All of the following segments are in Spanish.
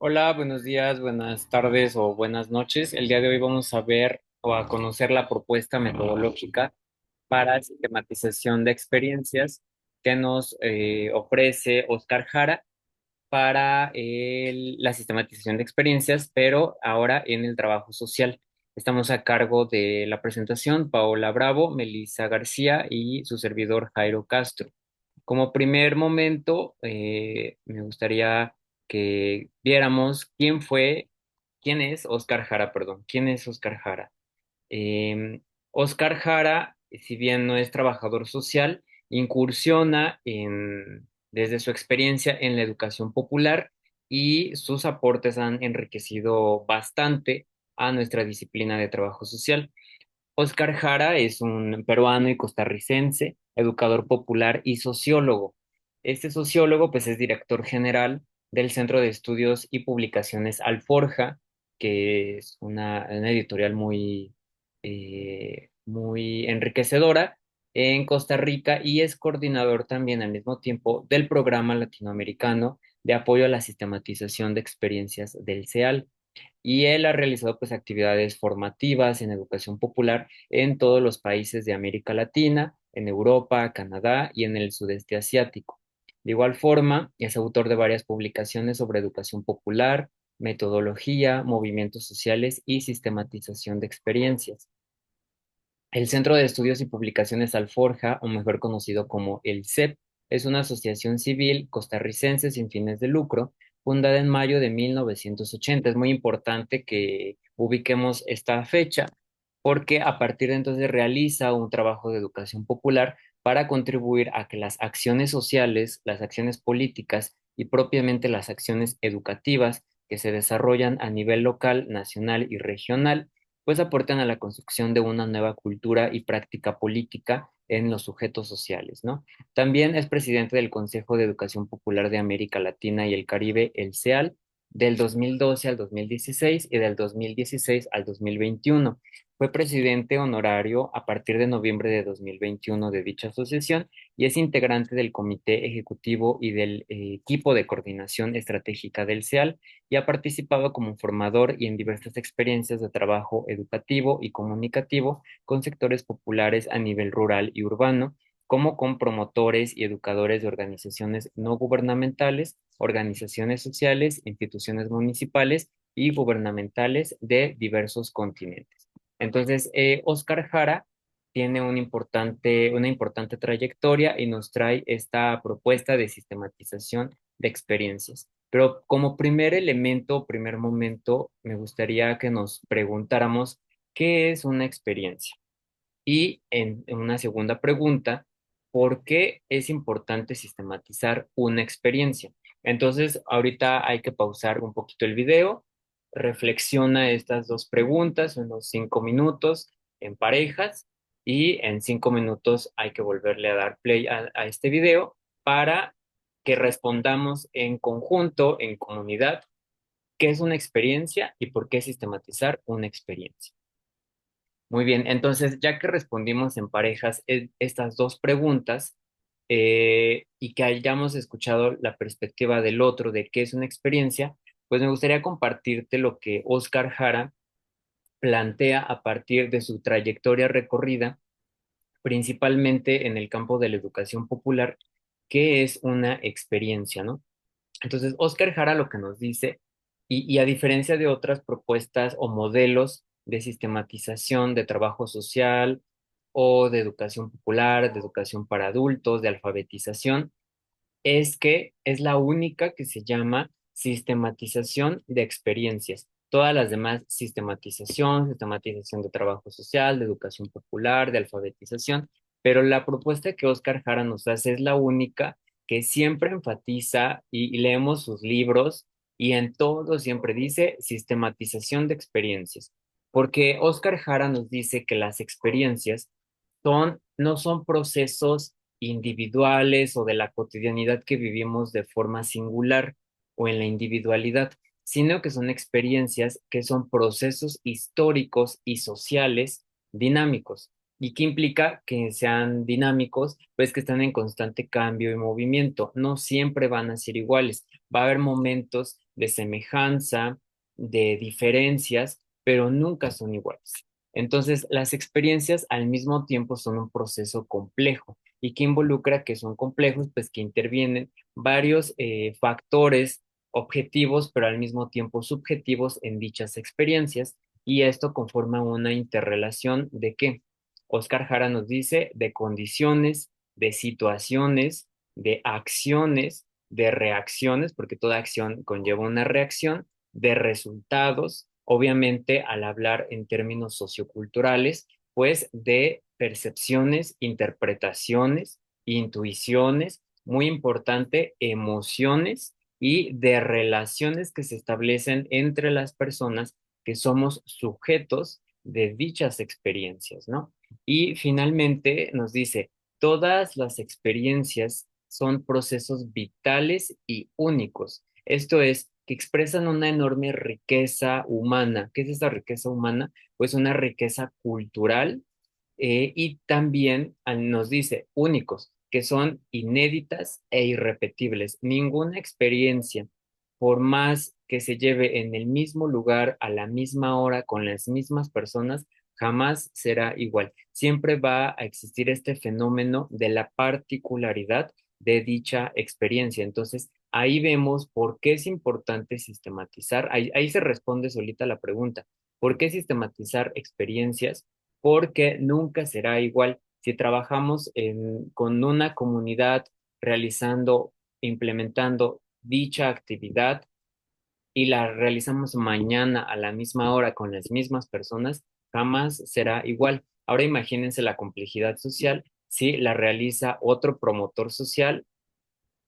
Hola, buenos días, buenas tardes o buenas noches. El día de hoy vamos a ver o a conocer la propuesta metodológica para sistematización de experiencias que nos ofrece Oscar Jara para la sistematización de experiencias, pero ahora en el trabajo social. Estamos a cargo de la presentación Paola Bravo, Melissa García y su servidor Jairo Castro. Como primer momento, me gustaría que viéramos quién es Oscar Jara, perdón, quién es Oscar Jara. Oscar Jara, si bien no es trabajador social, incursiona desde su experiencia en la educación popular y sus aportes han enriquecido bastante a nuestra disciplina de trabajo social. Oscar Jara es un peruano y costarricense, educador popular y sociólogo. Este sociólogo, pues, es director general del Centro de Estudios y Publicaciones Alforja, que es una editorial muy enriquecedora en Costa Rica y es coordinador también al mismo tiempo del Programa Latinoamericano de Apoyo a la Sistematización de Experiencias del CEAL y él ha realizado pues actividades formativas en educación popular en todos los países de América Latina, en Europa, Canadá y en el sudeste asiático. De igual forma, es autor de varias publicaciones sobre educación popular, metodología, movimientos sociales y sistematización de experiencias. El Centro de Estudios y Publicaciones Alforja, o mejor conocido como el CEP, es una asociación civil costarricense sin fines de lucro, fundada en mayo de 1980. Es muy importante que ubiquemos esta fecha porque a partir de entonces realiza un trabajo de educación popular para contribuir a que las acciones sociales, las acciones políticas y propiamente las acciones educativas que se desarrollan a nivel local, nacional y regional pues aportan a la construcción de una nueva cultura y práctica política en los sujetos sociales, ¿no? También es presidente del Consejo de Educación Popular de América Latina y el Caribe, el CEAL, del 2012 al 2016 y del 2016 al 2021. Fue presidente honorario a partir de noviembre de 2021 de dicha asociación y es integrante del comité ejecutivo y del equipo de coordinación estratégica del CEAL y ha participado como formador y en diversas experiencias de trabajo educativo y comunicativo con sectores populares a nivel rural y urbano, como con promotores y educadores de organizaciones no gubernamentales, organizaciones sociales, instituciones municipales y gubernamentales de diversos continentes. Entonces, Oscar Jara tiene una importante trayectoria y nos trae esta propuesta de sistematización de experiencias. Pero como primer elemento, primer momento, me gustaría que nos preguntáramos qué es una experiencia. Y en una segunda pregunta, ¿por qué es importante sistematizar una experiencia? Entonces, ahorita hay que pausar un poquito el video, reflexiona estas dos preguntas, unos 5 minutos en parejas, y en 5 minutos hay que volverle a dar play a este video para que respondamos en conjunto, en comunidad, qué es una experiencia y por qué sistematizar una experiencia. Muy bien, entonces ya que respondimos en parejas estas dos preguntas y que hayamos escuchado la perspectiva del otro de qué es una experiencia, pues me gustaría compartirte lo que Oscar Jara plantea a partir de su trayectoria recorrida, principalmente en el campo de la educación popular, qué es una experiencia, ¿no? Entonces, Oscar Jara lo que nos dice, y a diferencia de otras propuestas o modelos de sistematización de trabajo social o de educación popular, de educación para adultos, de alfabetización, es que es la única que se llama sistematización de experiencias. Todas las demás, sistematización de trabajo social, de educación popular, de alfabetización, pero la propuesta que Oscar Jara nos hace es la única que siempre enfatiza y leemos sus libros y en todo siempre dice sistematización de experiencias, porque Oscar Jara nos dice que las experiencias no son procesos individuales o de la cotidianidad que vivimos de forma singular o en la individualidad, sino que son experiencias que son procesos históricos y sociales dinámicos. ¿Y qué implica? Que sean dinámicos, pues que están en constante cambio y movimiento. No siempre van a ser iguales. Va a haber momentos de semejanza, de diferencias, pero nunca son iguales. Entonces, las experiencias al mismo tiempo son un proceso complejo. ¿Y que involucra que son complejos? Pues que intervienen varios factores objetivos, pero al mismo tiempo subjetivos en dichas experiencias. Y esto conforma una interrelación de qué. Oscar Jara nos dice de condiciones, de situaciones, de acciones, de reacciones, porque toda acción conlleva una reacción, de resultados, obviamente al hablar en términos socioculturales, pues de percepciones, interpretaciones, intuiciones, muy importante, emociones y de relaciones que se establecen entre las personas que somos sujetos de dichas experiencias, ¿no? Y finalmente nos dice, todas las experiencias son procesos vitales y únicos. Esto es, que expresan una enorme riqueza humana. ¿Qué es esta riqueza humana? Pues una riqueza cultural y también nos dice únicos, que son inéditas e irrepetibles. Ninguna experiencia, por más que se lleve en el mismo lugar, a la misma hora, con las mismas personas, jamás será igual. Siempre va a existir este fenómeno de la particularidad de dicha experiencia. Entonces, ahí vemos por qué es importante sistematizar. Ahí se responde solita la pregunta. ¿Por qué sistematizar experiencias? Porque nunca será igual. Si trabajamos con una comunidad realizando, implementando dicha actividad y la realizamos mañana a la misma hora con las mismas personas, jamás será igual. Ahora imagínense la complejidad social si la realiza otro promotor social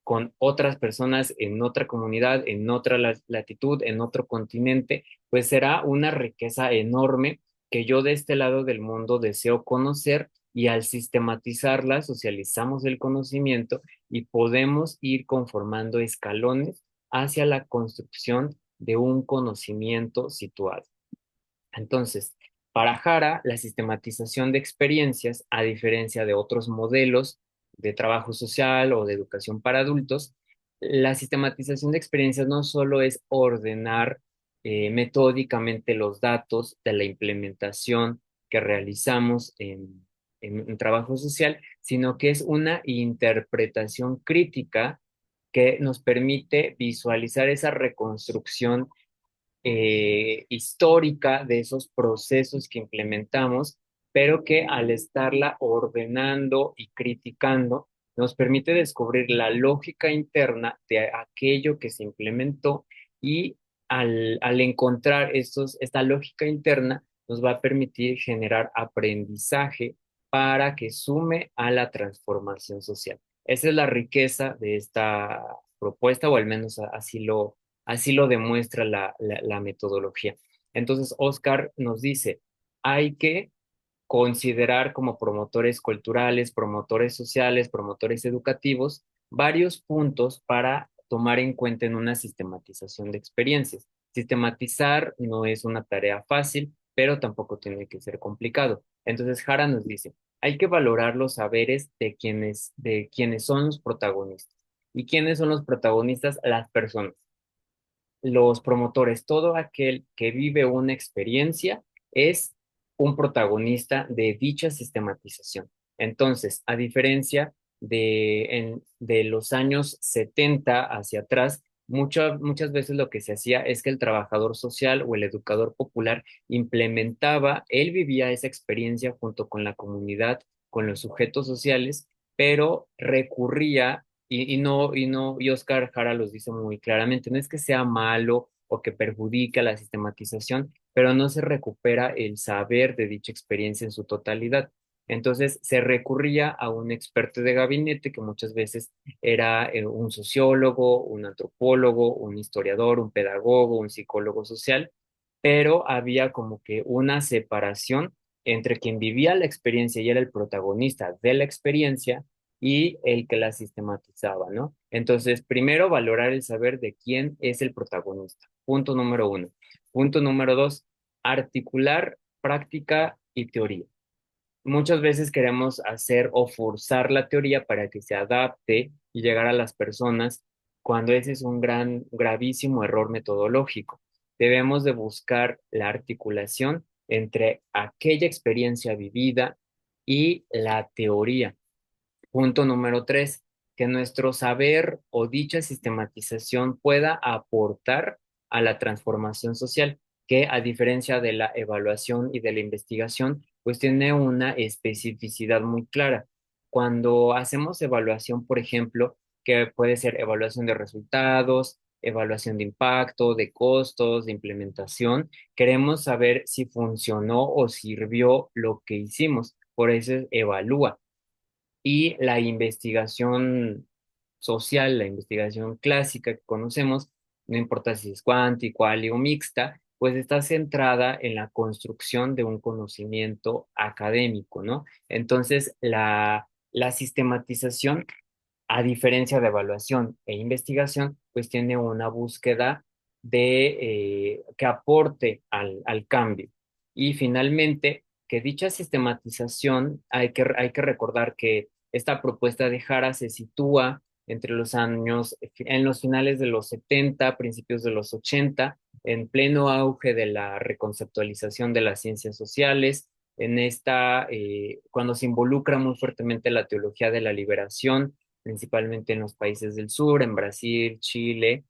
con otras personas en otra comunidad, en otra latitud, en otro continente, pues será una riqueza enorme que yo de este lado del mundo deseo conocer y al sistematizarla socializamos el conocimiento y podemos ir conformando escalones hacia la construcción de un conocimiento situado. Entonces, para Jara, la sistematización de experiencias, a diferencia de otros modelos de trabajo social o de educación para adultos, la sistematización de experiencias no solo es ordenar metódicamente los datos de la implementación que realizamos en trabajo social, sino que es una interpretación crítica que nos permite visualizar esa reconstrucción histórica de esos procesos que implementamos, pero que al estarla ordenando y criticando, nos permite descubrir la lógica interna de aquello que se implementó y al encontrar esta lógica interna, nos va a permitir generar aprendizaje para que sume a la transformación social. Esa es la riqueza de esta propuesta, o al menos así lo demuestra la metodología. Entonces, Oscar nos dice, hay que considerar como promotores culturales, promotores sociales, promotores educativos, varios puntos para tomar en cuenta en una sistematización de experiencias. Sistematizar no es una tarea fácil, pero tampoco tiene que ser complicado. Entonces, Jara nos dice, hay que valorar los saberes de quienes son los protagonistas. ¿Y quiénes son los protagonistas? Las personas, los promotores, todo aquel que vive una experiencia es un protagonista de dicha sistematización. Entonces, a diferencia de los años 70 hacia atrás, muchas veces lo que se hacía es que el trabajador social o el educador popular implementaba, él vivía esa experiencia junto con la comunidad, con los sujetos sociales, pero recurría y Oscar Jara los dice muy claramente, no es que sea malo o que perjudique a la sistematización, pero no se recupera el saber de dicha experiencia en su totalidad. Entonces se recurría a un experto de gabinete que muchas veces era un sociólogo, un antropólogo, un historiador, un pedagogo, un psicólogo social, pero había como que una separación entre quien vivía la experiencia y era el protagonista de la experiencia y el que la sistematizaba, ¿no? Entonces, primero, valorar el saber de quién es el protagonista. Punto número uno. Punto número dos, articular práctica y teoría. Muchas veces queremos hacer o forzar la teoría para que se adapte y llegar a las personas, cuando ese es un gravísimo error metodológico. Debemos de buscar la articulación entre aquella experiencia vivida y la teoría. Punto número tres, que nuestro saber o dicha sistematización pueda aportar a la transformación social, que a diferencia de la evaluación y de la investigación, pues tiene una especificidad muy clara. Cuando hacemos evaluación, por ejemplo, que puede ser evaluación de resultados, evaluación de impacto, de costos, de implementación, queremos saber si funcionó o sirvió lo que hicimos. Por eso es evalúa. Y la investigación social, la investigación clásica que conocemos, no importa si es cuanti, quali o mixta, pues está centrada en la construcción de un conocimiento académico, ¿no? Entonces, la sistematización, a diferencia de evaluación e investigación, pues tiene una búsqueda que aporte al cambio. Y finalmente, que dicha sistematización, hay que recordar que esta propuesta de Jara se sitúa entre los años, en los finales de los 70, principios de los 80, en pleno auge de la reconceptualización de las ciencias sociales, cuando se involucra muy fuertemente la teología de la liberación, principalmente en los países del sur, en Brasil, Chile,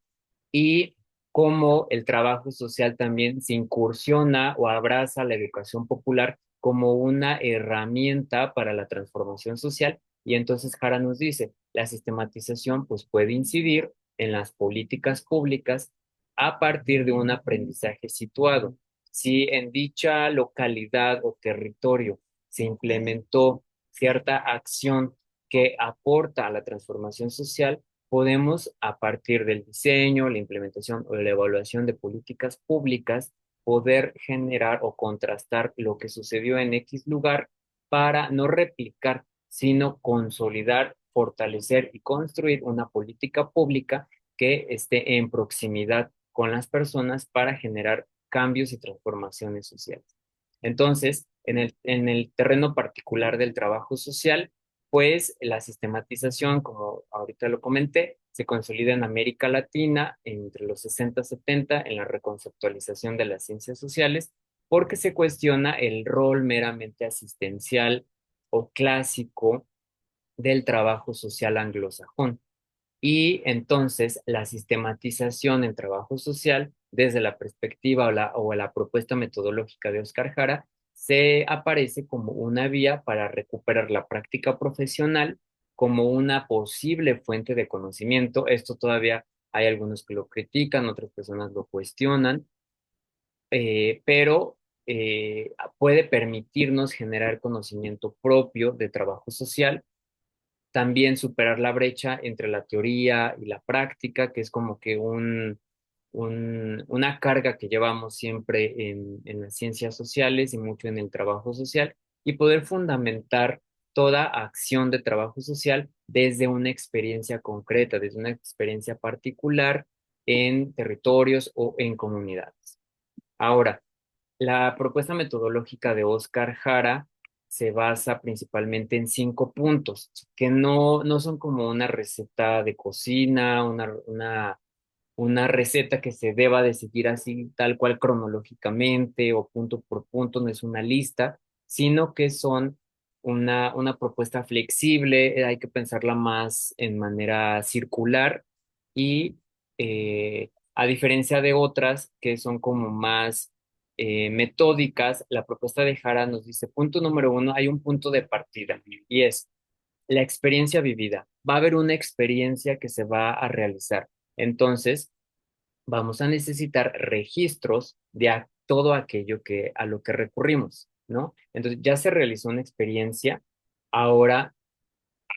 y cómo el trabajo social también se incursiona o abraza la educación popular como una herramienta para la transformación social. Y entonces Jara nos dice, la sistematización pues puede incidir en las políticas públicas a partir de un aprendizaje situado. Si en dicha localidad o territorio se implementó cierta acción que aporta a la transformación social, podemos, a partir del diseño, la implementación o la evaluación de políticas públicas, poder generar o contrastar lo que sucedió en X lugar para no replicar, sino consolidar, fortalecer y construir una política pública que esté en proximidad con las personas para generar cambios y transformaciones sociales. Entonces, en el terreno particular del trabajo social, pues la sistematización, como ahorita lo comenté, se consolida en América Latina entre los 60 y 70 en la reconceptualización de las ciencias sociales, porque se cuestiona el rol meramente asistencial o clásico del trabajo social anglosajón. Y entonces la sistematización en trabajo social, desde la perspectiva o la propuesta metodológica de Oscar Jara, se aparece como una vía para recuperar la práctica profesional como una posible fuente de conocimiento. Esto todavía hay algunos que lo critican, otras personas lo cuestionan, pero puede permitirnos generar conocimiento propio de trabajo social, también superar la brecha entre la teoría y la práctica, que es como que una carga que llevamos siempre en las ciencias sociales y mucho en el trabajo social, y poder fundamentar toda acción de trabajo social desde una experiencia concreta, desde una experiencia particular en territorios o en comunidades. Ahora, la propuesta metodológica de Oscar Jara se basa principalmente en 5 puntos, que no son como una receta de cocina, una receta que se deba de seguir así, tal cual cronológicamente o punto por punto, no es una lista, sino que son una propuesta flexible, hay que pensarla más en manera circular y a diferencia de otras que son como más metódicas, la propuesta de Jara nos dice, punto número uno, hay un punto de partida y es la experiencia vivida. Va a haber una experiencia que se va a realizar. Entonces, vamos a necesitar registros de todo aquello a lo que recurrimos, ¿no? Entonces, ya se realizó una experiencia, ahora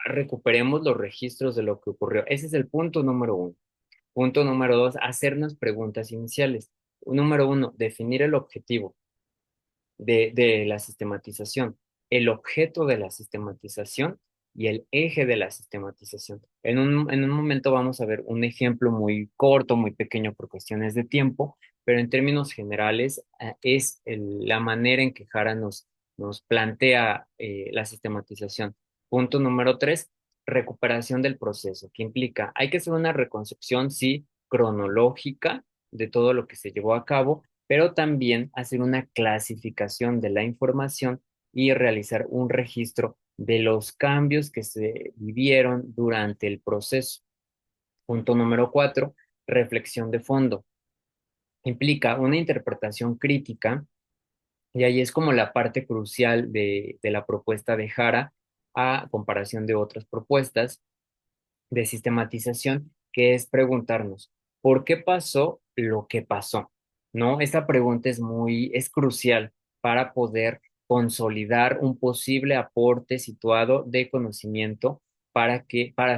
recuperemos los registros de lo que ocurrió. Ese es el punto número uno. Punto número dos, hacernos preguntas iniciales. Número uno, definir el objetivo de la sistematización, el objeto de la sistematización y el eje de la sistematización. En un momento vamos a ver un ejemplo muy corto, muy pequeño por cuestiones de tiempo, pero en términos generales es la manera en que Jara nos plantea la sistematización. Punto número 3, recuperación del proceso, que implica, hay que hacer una reconstrucción, sí, cronológica de todo lo que se llevó a cabo, pero también hacer una clasificación de la información y realizar un registro de los cambios que se vivieron durante el proceso. Punto número 4, reflexión de fondo. Implica una interpretación crítica y ahí es como la parte crucial de la propuesta de Jara a comparación de otras propuestas de sistematización, que es preguntarnos, ¿por qué pasó lo que pasó? ¿No? Esta pregunta es crucial para poder consolidar un posible aporte situado de conocimiento para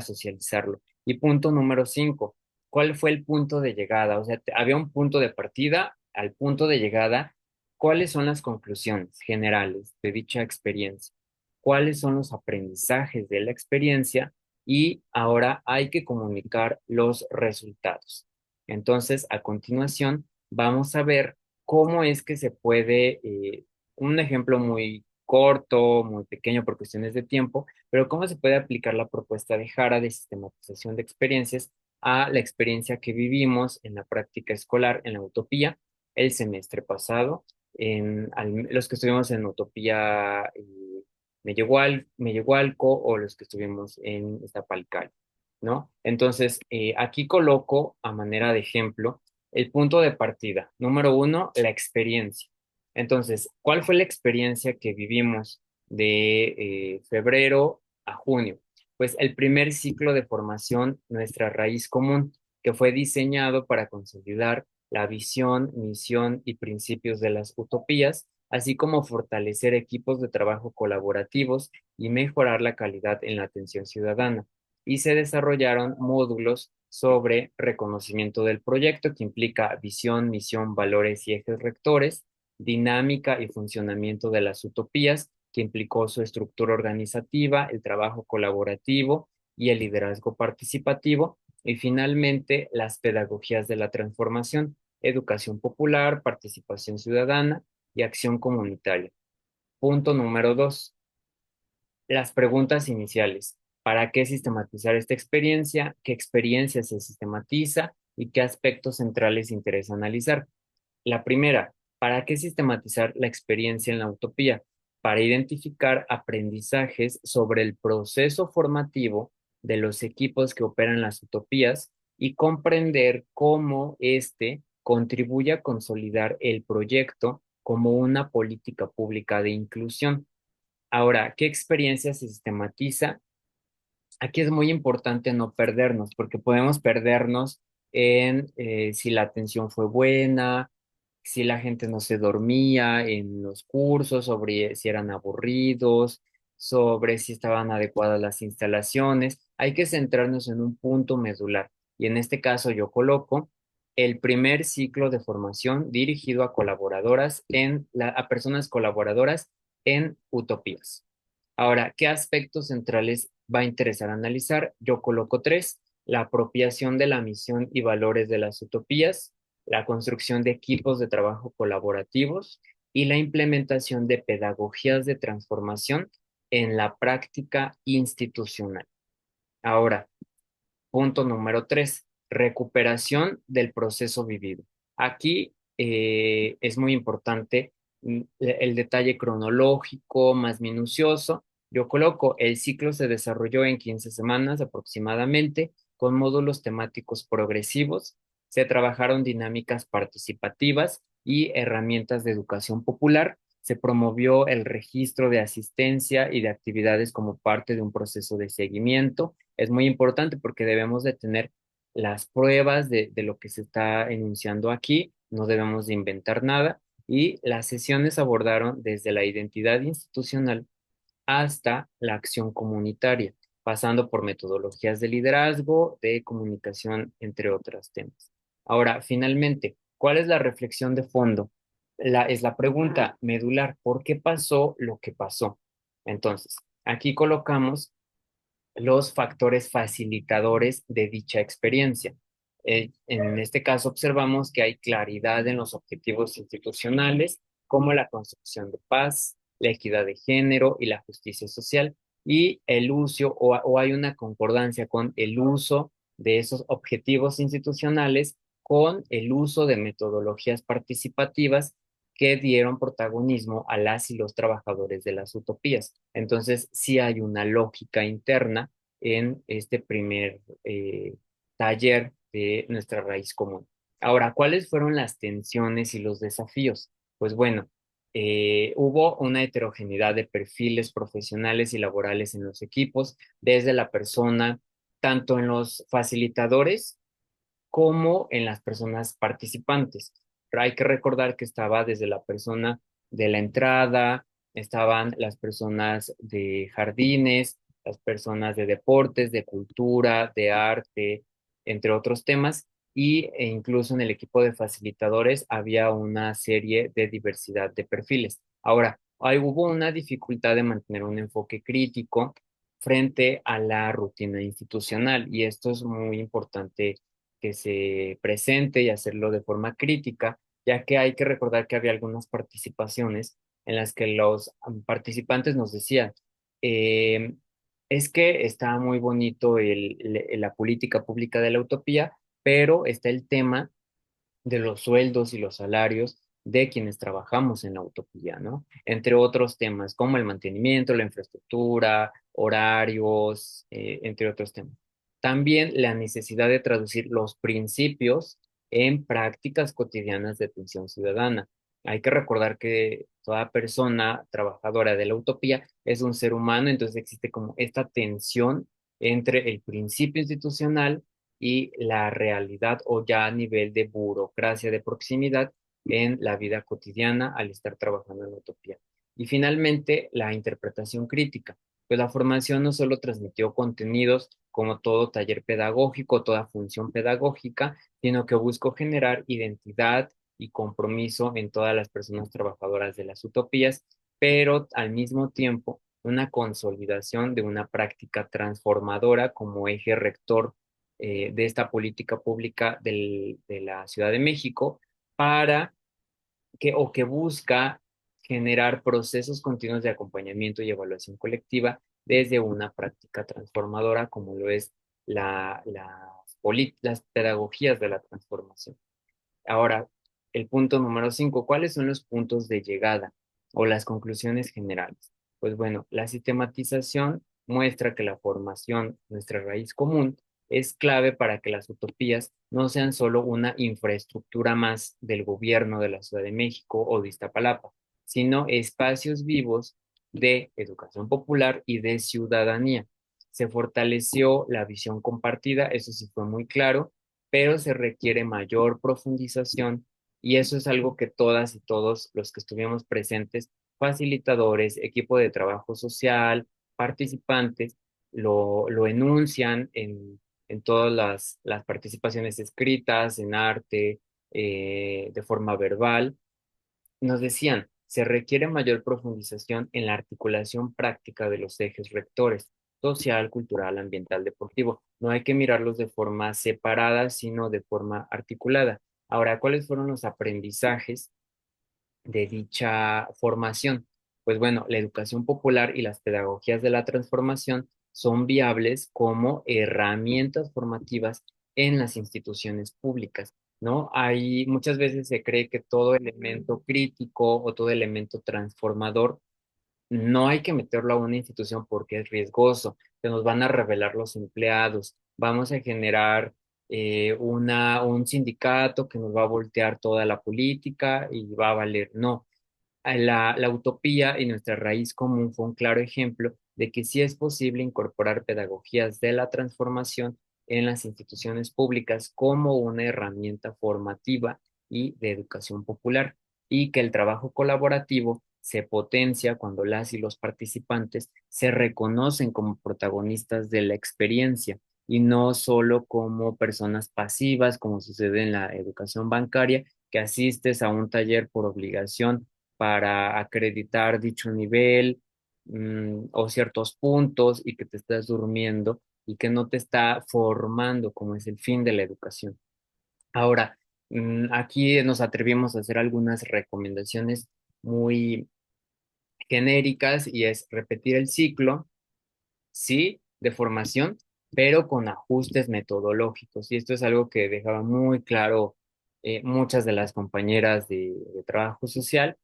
socializarlo. Y punto número 5, ¿cuál fue el punto de llegada? O sea, había un punto de partida, al punto de llegada, ¿cuáles son las conclusiones generales de dicha experiencia? ¿Cuáles son los aprendizajes de la experiencia? Y ahora hay que comunicar los resultados. Entonces, a continuación, vamos a ver cómo es que se puede, un ejemplo muy corto, muy pequeño por cuestiones de tiempo, pero cómo se puede aplicar la propuesta de Jara de sistematización de experiencias a la experiencia que vivimos en la práctica escolar en la Utopía el semestre pasado, los que estuvimos en Utopía Mellehualco o los que estuvimos en Iztapalcali, ¿no? Entonces, aquí coloco a manera de ejemplo el punto de partida. Número 1, la experiencia. Entonces, ¿cuál fue la experiencia que vivimos de febrero a junio? Pues el primer ciclo de formación, nuestra raíz común, que fue diseñado para consolidar la visión, misión y principios de las utopías, así como fortalecer equipos de trabajo colaborativos y mejorar la calidad en la atención ciudadana. Y se desarrollaron módulos sobre reconocimiento del proyecto, que implica visión, misión, valores y ejes rectores, dinámica y funcionamiento de las utopías, que implicó su estructura organizativa, el trabajo colaborativo y el liderazgo participativo, y finalmente las pedagogías de la transformación, educación popular, participación ciudadana y acción comunitaria. Punto número 2, las preguntas iniciales. ¿Para qué sistematizar esta experiencia? ¿Qué experiencia se sistematiza? ¿Y qué aspectos centrales interesa analizar? La primera, ¿para qué sistematizar la experiencia en la utopía? Para identificar aprendizajes sobre el proceso formativo de los equipos que operan las utopías y comprender cómo éste contribuye a consolidar el proyecto como una política pública de inclusión. Ahora, ¿qué experiencia se sistematiza? Aquí es muy importante no perdernos, porque podemos perdernos en si la atención fue buena, si la gente no se dormía en los cursos, sobre si eran aburridos, sobre si estaban adecuadas las instalaciones. Hay que centrarnos en un punto medular. Y en este caso yo coloco el primer ciclo de formación dirigido a a personas colaboradoras en utopías. Ahora, ¿qué aspectos centrales va a interesar analizar? Yo coloco tres: la apropiación de la misión y valores de las utopías, la construcción de equipos de trabajo colaborativos y la implementación de pedagogías de transformación en la práctica institucional. Ahora, punto número 3, recuperación del proceso vivido. Aquí es muy importante el detalle cronológico más minucioso. Yo coloco, el ciclo se desarrolló en 15 semanas aproximadamente, con módulos temáticos progresivos. Se trabajaron dinámicas participativas y herramientas de educación popular. Se promovió el registro de asistencia y de actividades como parte de un proceso de seguimiento. Es muy importante porque debemos de tener las pruebas de lo que se está enunciando aquí, no debemos de inventar nada, y las sesiones abordaron desde la identidad institucional hasta la acción comunitaria, pasando por metodologías de liderazgo, de comunicación, entre otros temas. Ahora, finalmente, ¿cuál es la reflexión de fondo? Es la pregunta medular: ¿por qué pasó lo que pasó? Entonces, aquí colocamos los factores facilitadores de dicha experiencia. En este caso observamos que hay claridad en los objetivos institucionales, como la construcción de paz, la equidad de género y la justicia social. Y el uso, o hay una concordancia con el uso de esos objetivos institucionales con el uso de metodologías participativas que dieron protagonismo a las y los trabajadores de las utopías. Entonces, sí hay una lógica interna en este primer taller de nuestra raíz común. Ahora, ¿cuáles fueron las tensiones y los desafíos? Pues bueno, hubo una heterogeneidad de perfiles profesionales y laborales en los equipos, desde la persona, tanto en los facilitadores como en las personas participantes. Pero hay que recordar que estaba desde la persona de la entrada, estaban las personas de jardines, las personas de deportes, de cultura, de arte, entre otros temas, e incluso en el equipo de facilitadores había una serie de diversidad de perfiles. Ahora, hubo una dificultad de mantener un enfoque crítico frente a la rutina institucional y esto es muy importante que se presente y hacerlo de forma crítica, ya que hay que recordar que había algunas participaciones en las que los participantes nos decían, eh, es que está muy bonito la política pública de la utopía, pero está el tema de los sueldos y los salarios de quienes trabajamos en la utopía, ¿no? Entre otros temas como el mantenimiento, la infraestructura, horarios, entre otros temas. También la necesidad de traducir los principios en prácticas cotidianas de atención ciudadana. Hay que recordar que toda persona trabajadora de la utopía es un ser humano, entonces existe como esta tensión entre el principio institucional y la realidad o ya a nivel de burocracia de proximidad en la vida cotidiana al estar trabajando en la utopía. Y finalmente, la interpretación crítica. Pues la formación no solo transmitió contenidos como todo taller pedagógico, toda función pedagógica, sino que buscó generar identidad y compromiso en todas las personas trabajadoras de las utopías, pero al mismo tiempo una consolidación de una práctica transformadora como eje rector de esta política pública de la Ciudad de México para que busca generar procesos continuos de acompañamiento y evaluación colectiva desde una práctica transformadora como lo es las pedagogías de la transformación. Ahora, el punto número 5, ¿cuáles son los puntos de llegada o las conclusiones generales? Pues bueno, la sistematización muestra que la formación, nuestra raíz común, es clave para que las utopías no sean solo una infraestructura más del gobierno de la Ciudad de México o de Iztapalapa, sino espacios vivos de educación popular y de ciudadanía. Se fortaleció la visión compartida, eso sí fue muy claro, pero se requiere mayor profundización y eso es algo que todas y todos los que estuvimos presentes, facilitadores, equipo de trabajo social, participantes, lo enuncian en todas las participaciones escritas, en arte, de forma verbal nos decían, se requiere mayor profundización en la articulación práctica de los ejes rectores, social, cultural, ambiental, deportivo. No hay que mirarlos de forma separada, sino de forma articulada. Ahora, ¿cuáles fueron los aprendizajes de dicha formación? Pues bueno, la educación popular y las pedagogías de la transformación son viables como herramientas formativas en las instituciones públicas, ¿no? Hay muchas veces se cree que todo elemento crítico o todo elemento transformador no hay que meterlo a una institución porque es riesgoso, se nos van a revelar los empleados, vamos a generar un sindicato que nos va a voltear toda la política y va a valer. No, la utopía y nuestra raíz común fue un claro ejemplo de que sí es posible incorporar pedagogías de la transformación en las instituciones públicas como una herramienta formativa y de educación popular, y que el trabajo colaborativo se potencia cuando las y los participantes se reconocen como protagonistas de la experiencia y no solo como personas pasivas, como sucede en la educación bancaria, que asistes a un taller por obligación para acreditar dicho nivel, o ciertos puntos y que te estás durmiendo y que no te está formando como es el fin de la educación. Ahora, aquí nos atrevimos a hacer algunas recomendaciones muy genéricas y es repetir el ciclo, sí, de formación, pero con ajustes metodológicos. Y esto es algo que dejaba muy claro muchas de las compañeras de trabajo social.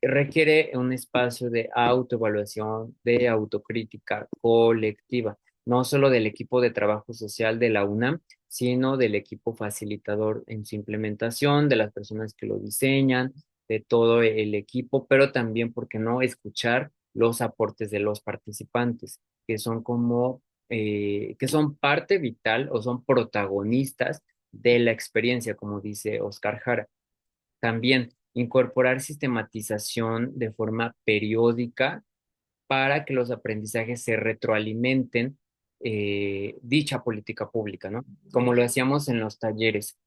Requiere un espacio de autoevaluación, de autocrítica colectiva, no solo del equipo de trabajo social de la UNAM, sino del equipo facilitador en su implementación, de las personas que lo diseñan, de todo el equipo, pero también, ¿por qué no?, escuchar los aportes de los participantes, que son como, que son parte vital o son protagonistas de la experiencia, como dice Oscar Jara. También incorporar sistematización de forma periódica para que los aprendizajes se retroalimenten dicha política pública, ¿no? Como lo hacíamos en los talleres.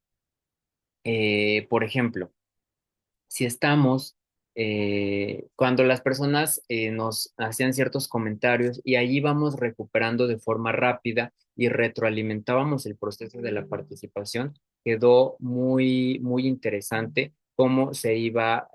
Por ejemplo, si estamos, cuando las personas nos hacían ciertos comentarios y allí vamos recuperando de forma rápida y retroalimentábamos el proceso de la participación, quedó muy, muy interesante cómo se iba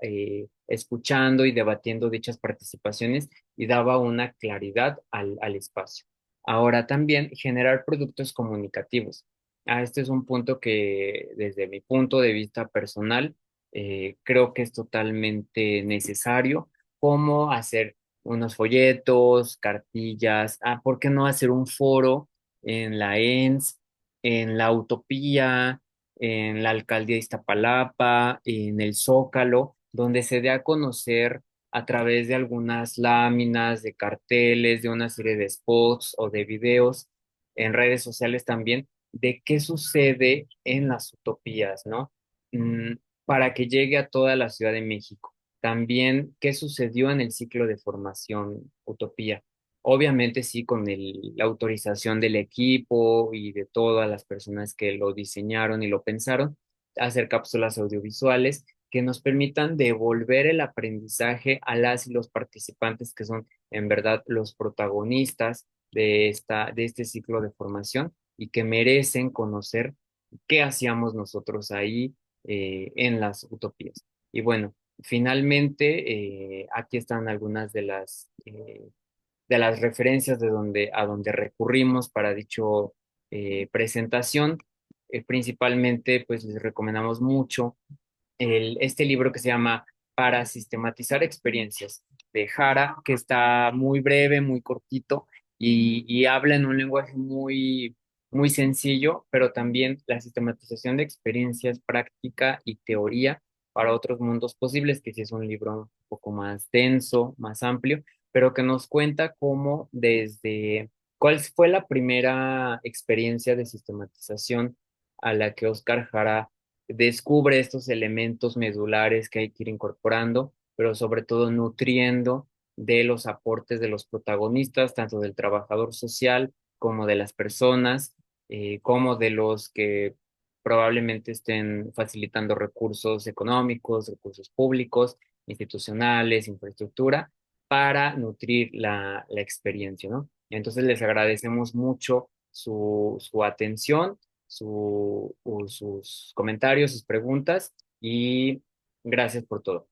escuchando y debatiendo dichas participaciones y daba una claridad al espacio. Ahora también generar productos comunicativos. Este es un punto que desde mi punto de vista personal, creo que es totalmente necesario, como hacer unos folletos, cartillas, ¿por qué no hacer un foro en la ENS, en la Utopía, en la Alcaldía de Iztapalapa, en el Zócalo, donde se dé a conocer a través de algunas láminas, de carteles, de una serie de spots o de videos en redes sociales también, de qué sucede en las utopías, ¿no? Para que llegue a toda la Ciudad de México. También, ¿qué sucedió en el ciclo de formación Utopía? Obviamente sí, con la autorización del equipo y de todas las personas que lo diseñaron y lo pensaron, hacer cápsulas audiovisuales que nos permitan devolver el aprendizaje a las y los participantes que son en verdad los protagonistas de este ciclo de formación y que merecen conocer qué hacíamos nosotros ahí en las utopías. Y bueno, finalmente, aquí están algunas de las referencias a donde recurrimos para dicho presentación. Principalmente, pues les recomendamos mucho este libro que se llama Para sistematizar experiencias de Jara, que está muy breve, muy cortito y habla en un lenguaje muy, muy sencillo, pero también la sistematización de experiencias, práctica y teoría para otros mundos posibles, que sí es un libro un poco más denso, más amplio, pero que nos cuenta cómo desde cuál fue la primera experiencia de sistematización a la que Oscar Jara descubre estos elementos medulares que hay que ir incorporando, pero sobre todo nutriendo de los aportes de los protagonistas, tanto del trabajador social como de las personas, como de los que probablemente estén facilitando recursos económicos, recursos públicos, institucionales, infraestructura, para nutrir la experiencia, ¿no? Entonces les agradecemos mucho su atención, sus comentarios, sus preguntas y gracias por todo.